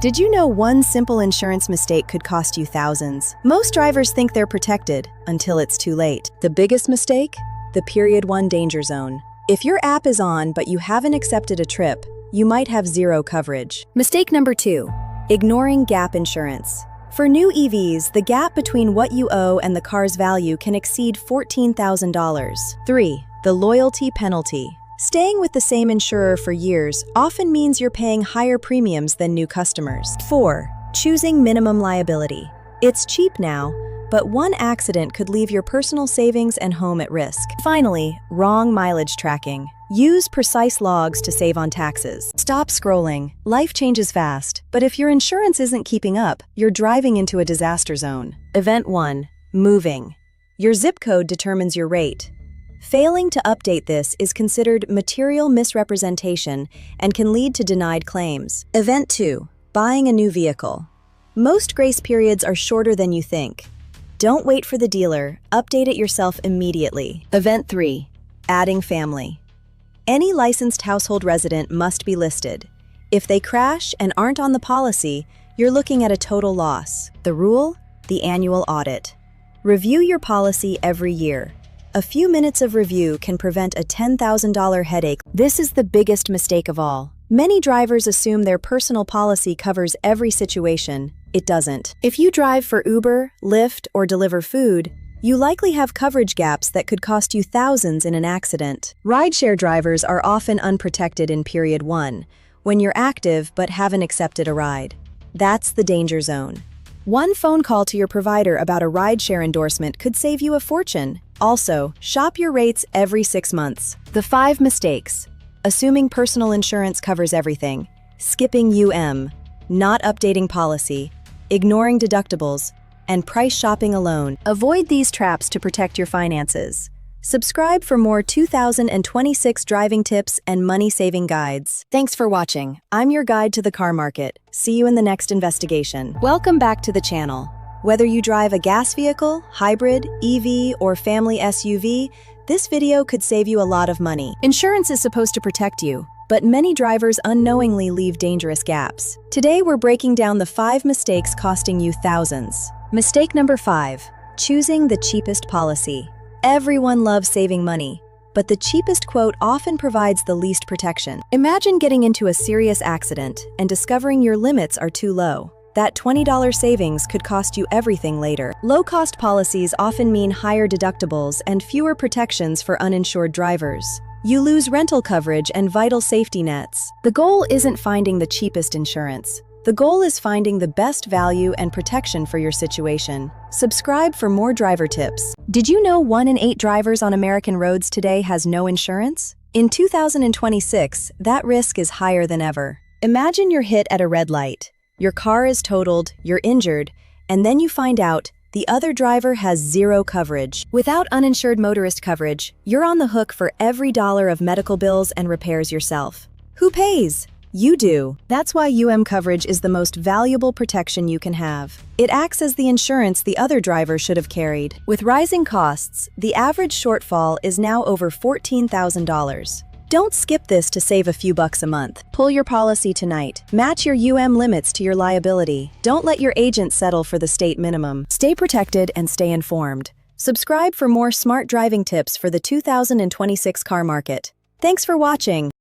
Did you know one simple insurance mistake could cost you thousands? Most drivers think they're protected until it's too late. The biggest mistake? The Period 1 danger zone. If your app is on but you haven't accepted a trip, you might have zero coverage. Mistake number 2. Ignoring gap insurance. For new EVs, the gap between what you owe and the car's value can exceed $14,000. 3. The loyalty penalty. Staying with the same insurer for years often means you're paying higher premiums than new customers. 4. Choosing minimum liability. It's cheap now, but one accident could leave your personal savings and home at risk. Finally, wrong mileage tracking. Use precise logs to save on taxes. Stop scrolling. Life changes fast, but if your insurance isn't keeping up, you're driving into a disaster zone. Event 1. Moving. Your zip code determines your rate. Failing to update this is considered material misrepresentation and can lead to denied claims. Event 2. Buying a new vehicle. Most grace periods are shorter than you think. Don't wait for the dealer, update it yourself immediately. Event 3. Adding family. Any licensed household resident must be listed. If they crash and aren't on the policy, you're looking at a total loss. The rule? The annual audit. Review your policy every year. A few minutes of review can prevent a $10,000 headache. This is the biggest mistake of all. Many drivers assume their personal policy covers every situation. It doesn't. If you drive for Uber, Lyft, or deliver food, you likely have coverage gaps that could cost you thousands in an accident. Rideshare drivers are often unprotected in Period 1, when you're active but haven't accepted a ride. That's the danger zone. One phone call to your provider about a rideshare endorsement could save you a fortune. Also, shop your rates every 6 months. The 5 mistakes. Assuming personal insurance covers everything. Skipping not updating policy. Ignoring deductibles. And price shopping alone. Avoid these traps to protect your finances. Subscribe for more 2026 driving tips and money-saving guides. Thanks for watching. I'm your guide to the car market. See you in the next investigation. Welcome back to the channel. Whether you drive a gas vehicle, hybrid, EV, or family SUV, this video could save you a lot of money. Insurance is supposed to protect you, but many drivers unknowingly leave dangerous gaps. Today we're breaking down the 5 mistakes costing you thousands. Mistake number 5. Choosing the cheapest policy. Everyone loves saving money, but the cheapest quote often provides the least protection. Imagine getting into a serious accident and discovering your limits are too low. That $20 savings could cost you everything later. Low-cost policies often mean higher deductibles and fewer protections for uninsured drivers. You lose rental coverage and vital safety nets. The goal isn't finding the cheapest insurance. The goal is finding the best value and protection for your situation. Subscribe for more driver tips. Did you know 1 in 8 drivers on American roads today has no insurance? In 2026, that risk is higher than ever. Imagine you're hit at a red light. Your car is totaled, you're injured, and then you find out the other driver has zero coverage. Without uninsured motorist coverage, you're on the hook for every dollar of medical bills and repairs yourself. Who pays? You do. That's why coverage is the most valuable protection you can have. It acts as the insurance the other driver should have carried. With rising costs, the average shortfall is now over $14,000. Don't skip this to save a few bucks a month. Pull your policy tonight. Match your limits to your liability. Don't let your agent settle for the state minimum. Stay protected and stay informed. Subscribe for more smart driving tips for the 2026 car market. Thanks for watching.